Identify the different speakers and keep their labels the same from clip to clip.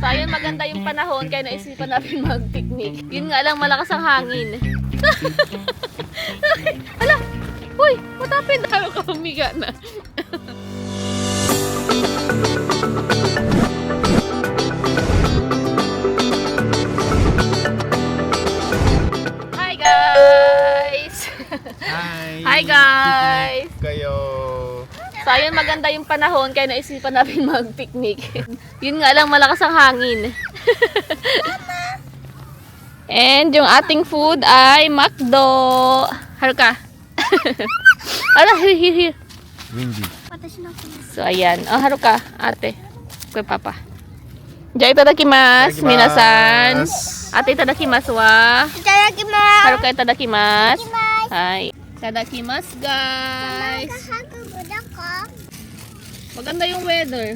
Speaker 1: Sayang maganda yung panahon kaya naisipan natin mag-picnic. Yun nga lang, malakas ang hangin. Hala! Uy! What happened? Araw ka humiga na. Hi guys! Hi guys!
Speaker 2: Kayo.
Speaker 1: Sayang maganda yung panahon kaya naisipan natin mag-picnic. Yun nga lang, malakas ang hangin. And yung ating food ay McDo. Haruka. Ala, here.
Speaker 2: Windy.
Speaker 1: So ayan. Oh, Haruka, ate. Kay papa. Jai itadakimasu, minasan. Ate itadakimasu wa.
Speaker 3: Itadakimasu.
Speaker 1: Haruka itadakimasu. Hai. Itadakimasu, guys. Maganda yung weather.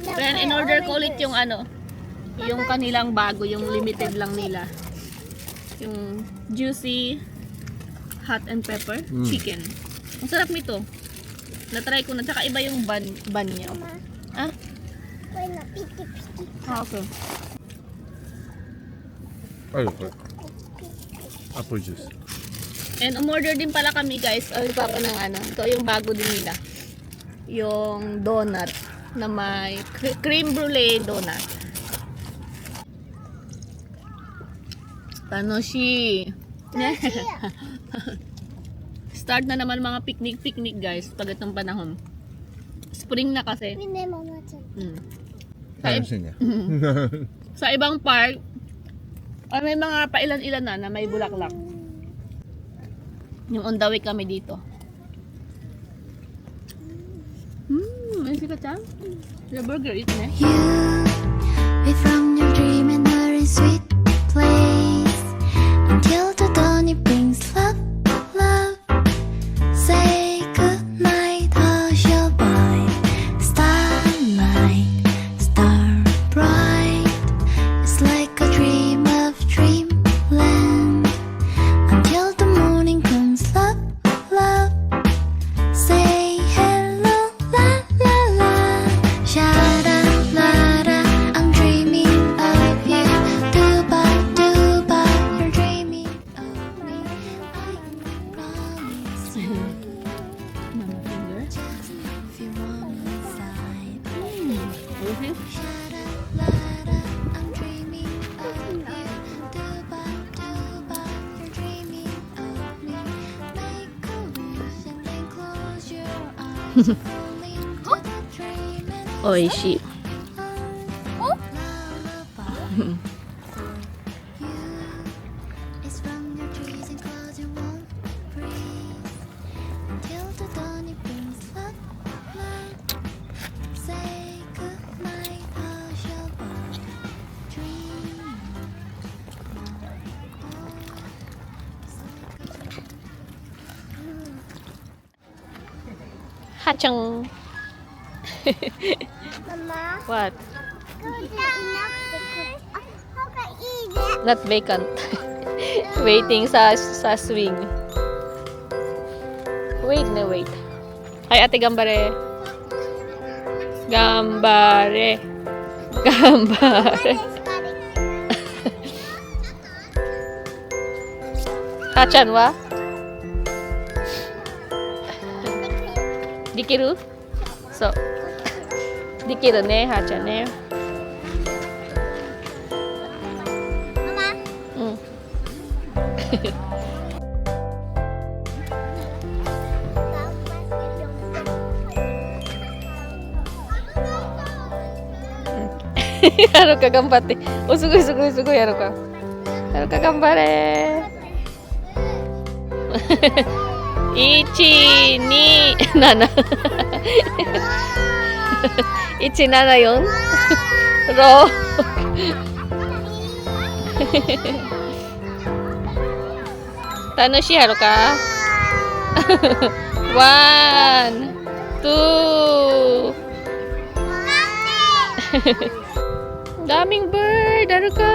Speaker 1: Pero in order ko ulit yung ano, yung kanilang bago, yung limited lang nila. Yung juicy hot and pepper chicken. Ang sarap nito. Na-try ko na, tsaka iba yung bun niya. Ah? Okay.
Speaker 2: Ay, okay. Apple juice.
Speaker 1: And umorder din pala kami guys. Ay, papa ng ano. Ito yung bago din nila. Yung donut na may cream brulee donut. Tanoshi. Start na naman mga picnic guys pag itong panahon. Spring na kasi. Sa ibang park, may mga pailan-ilan na may bulaklak. Yung on the way kami dito. May sikat siya? The burger is ne?
Speaker 4: You, we from your dream and are in sweet place until the dawn it brings love. Say goodnight, hush your boy. Starlight, star bright. It's like a dream of dreamland until the morning comes. Love. Say hello, la la la. Shada la da. I'm dreaming of you. Duba, you're dreaming of me. I promise you.
Speaker 1: Mama finger.
Speaker 4: Just if you want inside.
Speaker 1: Okay.
Speaker 4: Shada la da. I'm dreaming of you. Duba, you're dreaming of me. Make a wish and then close your eyes. Fall into the dream and
Speaker 1: Oishi.
Speaker 4: lullaby for you. It's from your trees and clouds you won't breathe until the dawn it brings love. Say goodnight, hush your boy. Dream.
Speaker 1: Hachang.
Speaker 3: Mama,
Speaker 1: What?
Speaker 3: how can eat it?
Speaker 1: Not vacant. Waiting sa swing. Wait. Ay, ate Gambare. Gambare. Hachan wa? Dikiru? So. Dikiru ne, hachan ne.
Speaker 3: Mama,
Speaker 1: Mm. Haruka gambatte. O, sugoi, Haruka. Haruka gambare. 1、2、7 174 6 Tanoshi Haruka. 1 2 Daming bird, Haruka.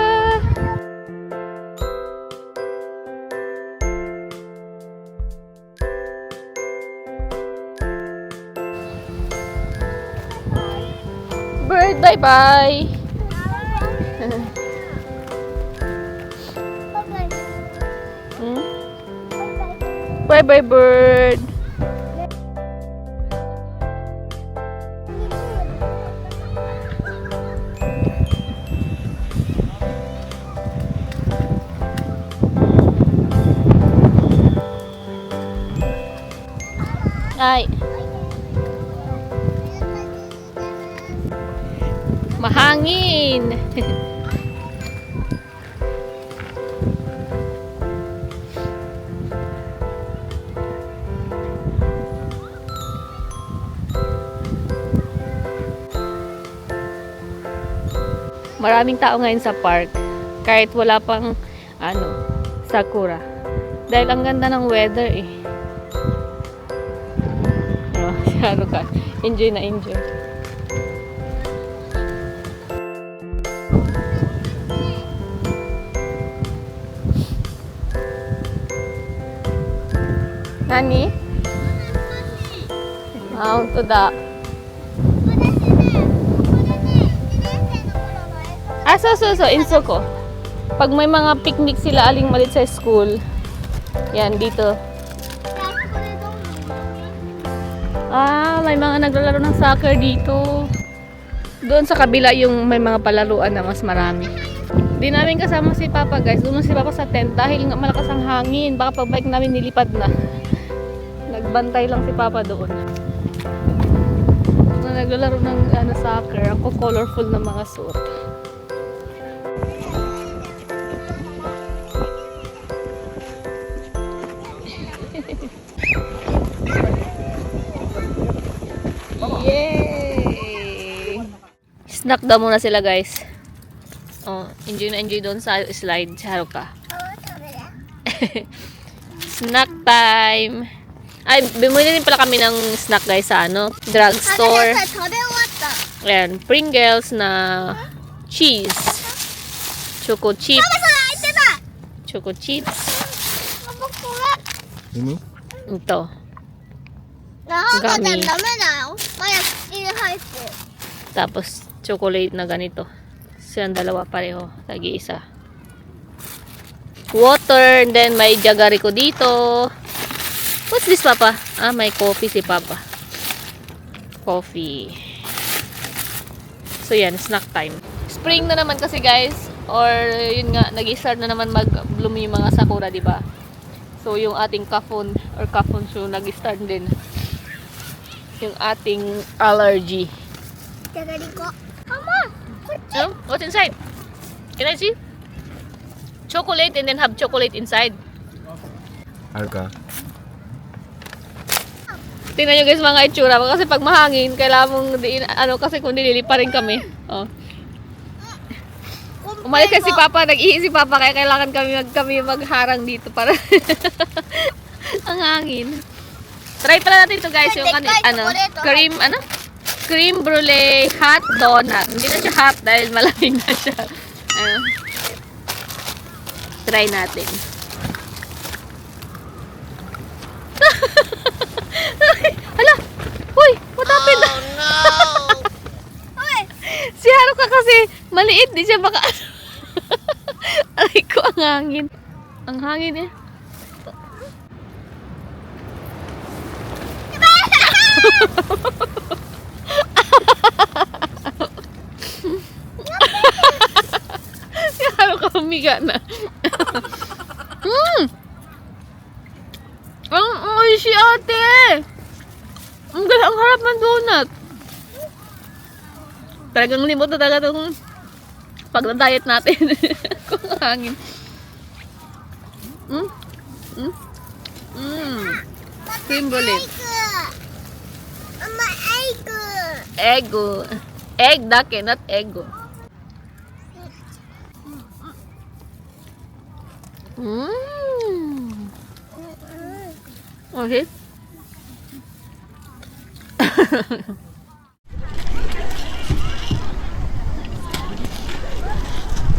Speaker 1: Bird by Bye-bye. Hmm? Bye-bye, bird. Ay. Mahangin. Maraming tao ngayon sa park kahit wala pang sakura. Dahil ang ganda ng weather eh. Si Haruka, enjoy na enjoy. Nani? Honto da. So, insoko. Pag may mga picnic sila aling malit sa school, yan, dito. May mga naglalaro ng soccer dito. Doon sa kabila yung may mga palaruan na mas marami. Di namin kasama si Papa guys. Doon si Papa sa tent dahil nga malakas ang hangin. Baka pag bike namin nilipad na. Nagbantay lang si Papa doon. Naglalaro ng soccer. Ako colorful na mga suot. Yay! Snack daw muna sila guys. Enjoy na enjoy doon sa slide. Haruka. Snack time! Ay, bumili din pala kami ng snack guys sa drugstore. Ayan, Pringles na cheese. Choco chips. Choco chips. Ito. Gummy. Tapos, chocolate na ganito. Silang dalawa pareho. Tagi-isa. Water. And then, may jagariko dito. What's this, Papa? May coffee si Papa. Coffee. So, yan. Snack time. Spring na naman kasi, guys. Or, yun nga, nag-start na naman mag-bloom yung mga sakura, diba? So, yung ating kafun or kafun show, nag-start din. Yung ating allergy. What's inside? Can I see? Chocolate and then have chocolate inside.
Speaker 2: Haruka.
Speaker 1: Tingnan nyo guys mga itsura. Kasi pag mahangin, kailangan mong kasi kung nililipa rin kami. Umalis kasi si Papa, nag-ihi si Papa, kaya kailangan kami magharang dito para ang hangin. Try pala natin ito guys, yung cream brulee hot donut. Hindi na siya hot dahil malamig na siya. Try natin. Hala! Uy! What happened? Oh no! Si Haruka kasi maliit, di siya baka aray ko, ang hangin. Ang hangin eh. Si Haruka humiga na. Ang si ate! Ang harap ng donut. Talagang limot na talaga itong pag-diet natin. Kung hangin. Cream brulee. Ego. Egg dake, not ego. Okay.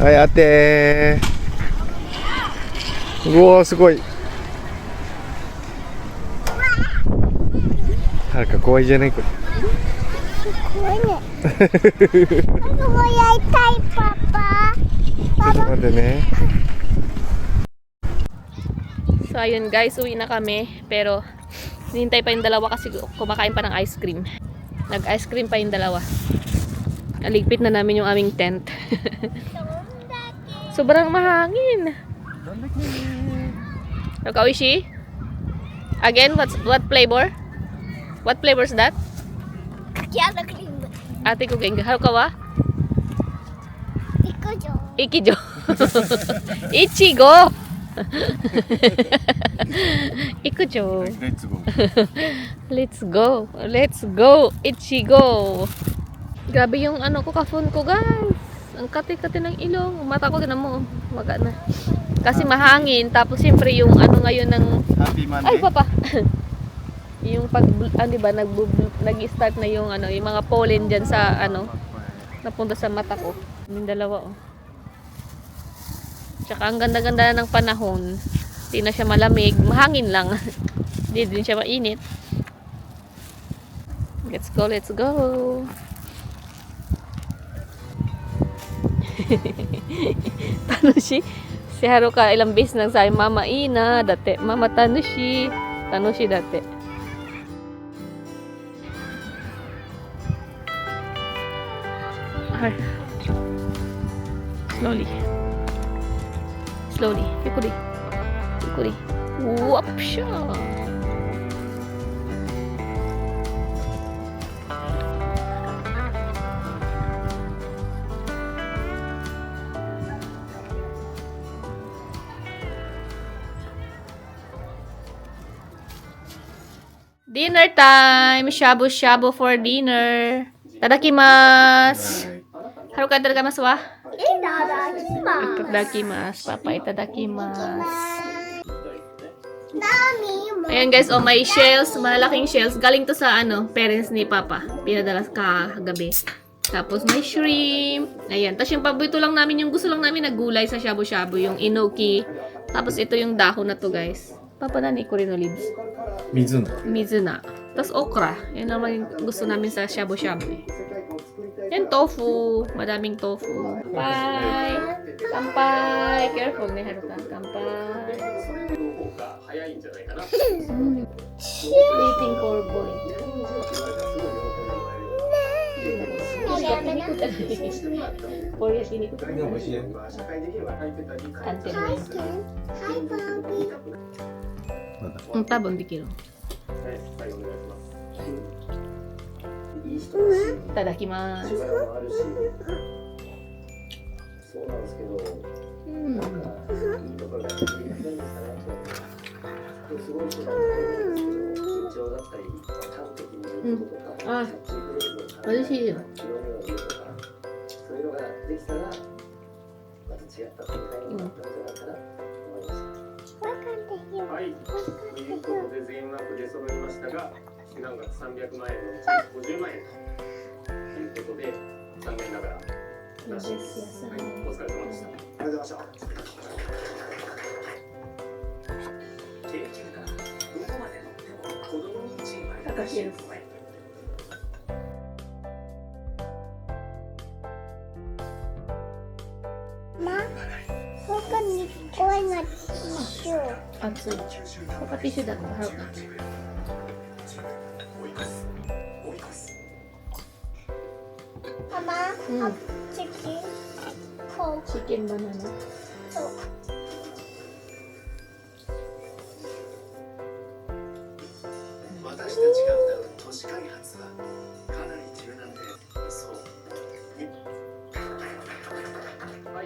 Speaker 2: Hai, ate. Wow, すごい。はるか怖いじゃないこれ。
Speaker 3: 怖いね。Ano mo yay tay, Papa?
Speaker 2: Ito pa din eh.
Speaker 1: So ayun guys, uwi na kami. Pero hinintay pa yung dalawa kasi kumakain pa ng ice cream. Nag-ice cream pa yung dalawa. Naligpit na namin yung aming tent. Sobrang mahangin. Kawishi? Again, what flavor? What flavor is that?
Speaker 3: Kaya naglimba.
Speaker 1: Ate ko genga. Haro ka wa?
Speaker 3: Ikaw, Jo.
Speaker 1: Ikijo. Ichigo. Ikujo.
Speaker 2: Let's go.
Speaker 1: Let's go. Let's go. Ichigo. Grabe yung ano ko, ka-phone ko guys. Ang kati-kati ng ilong. Mata ko, tinan mo. Waga na. Kasi mahangin. Tapos siyempre yung ano ngayon ng...
Speaker 2: Happy Monday.
Speaker 1: Ay, papa. Yung pag, di ba, nag-start na yung ano, yung mga pollen dyan sa ano, napunta sa mata ko. Yung dalawa, oh. Tsaka ang ganda-ganda na ng panahon. Hindi na siya malamig. Mahangin lang. Hindi din siya mainit. Let's go, let's go. Tanushi. Si Haruka ilang beses nang sabi, Mama Ina, dati. Mama Tanushi. Tanushi dati. Ay. Slowly. Slowly. Yukuri. Yukuri. Whoop siya. Dinner time! Shabu-shabu for dinner. Tadakimasu! Haruka itadakimasu wa?
Speaker 3: Itadakimasu.
Speaker 1: Itadakimasu. Papa itadakimasu.
Speaker 3: Nami mo.
Speaker 1: Ayan guys, oh may shells, malalaking shells. Galing to sa ano, parents ni Papa. Pinadala kagabi. Tapos may shrimp. Ayan. Tapos yung paborito lang namin, yung gusto lang namin na gulay sa shabu-shabu, yung inoki. Tapos ito yung dahon na to guys. Papa na ni Corino leaves.
Speaker 2: Mizuna.
Speaker 1: Mizuna. Tapos okra. Yan naman yung gusto namin sa shabu-shabu. Yan tofu. Madaming tofu. Kampai. Kampai. Careful ni Haruka. Kampai. Waiting for boy. Korea sini ko. Anten.
Speaker 3: Hi, Bobby.
Speaker 1: Ang tabang di kilo. Itadakimasu. Ah, 맛있어요.
Speaker 5: はい、ということで全額出揃いましたが、支援額300万円のうち50万円ということで、残念ながらなしです。はい、お疲れ様でした。ありがとうございました。定休がどこまで乗っても子供のチームは正しいですね。
Speaker 3: Ma, huwag ka nikoy na tissue.
Speaker 1: Atsu. Papa tissue da. Haruka.
Speaker 3: Mama, chicken, coke.
Speaker 1: Chicken banana.
Speaker 3: Coke.
Speaker 5: 私たちが歌う都市開発はかなり柔軟でそう。はい、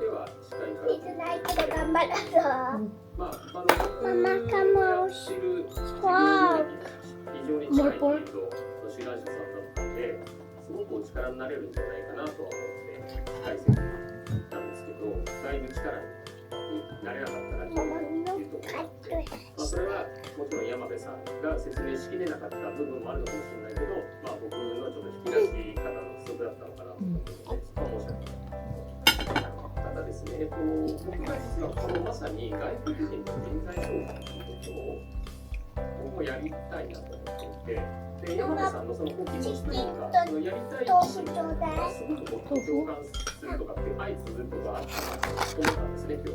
Speaker 5: では司会から。
Speaker 3: 水ないけど頑張るぞ。
Speaker 5: まあ、
Speaker 3: ママかも
Speaker 5: 知る
Speaker 3: わー
Speaker 5: 非常に近いというと都市ラジオさんだったんで、すごくお力になれるんじゃないかなとは思って解説なんですけど、だいぶ力になれなかったらというところがあって、まあ、それはもちろん山部さんが説明しきれなかった部分もあるのかもしれないけど、まあ、僕のちょっと引き出し方の不足だったのかなと思うので、そこは申し訳ない。ただですね、僕が実はこのまさに外国人の人材紹介ということを僕もやりたいなと思っていて、で山口さんのそのお気持ちというか、そのやりたい
Speaker 3: 豆腐ちょうだい。
Speaker 5: すごくこう共感するとかって相通ずるとかあったなと思ったんですね、今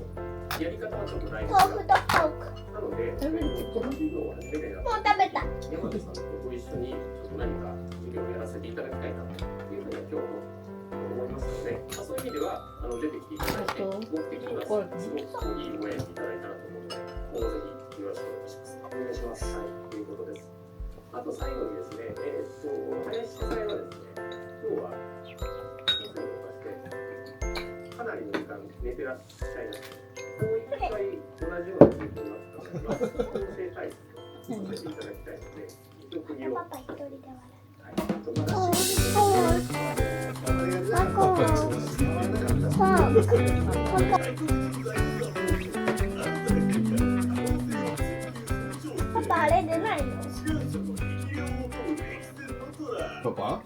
Speaker 5: 日。やり方はちょっとないんです
Speaker 3: 豆腐とポーク。
Speaker 5: なので、この授業を始めてな
Speaker 3: もう食べた。
Speaker 5: 山口さんとご一緒にちょっと何か授業をやらせていただきたいなというふうには今日も思いますので、そういう意味では出てきていただいて、僕的にはすごくいいご縁いただいたなと思うので、今後ぜひよろしくお願いします。お願いします。はい、ということです。あと最後にですね、林先生はですね、今日はいつにも増してかなりの時間寝てらっしゃいました。もう一回同じような状況になったので、音声対策をさせていただきたいので、一度釘を。
Speaker 3: パパ一人で笑
Speaker 5: はい、ちょっとまだ
Speaker 3: う。パパあれ出ないの？
Speaker 2: パパ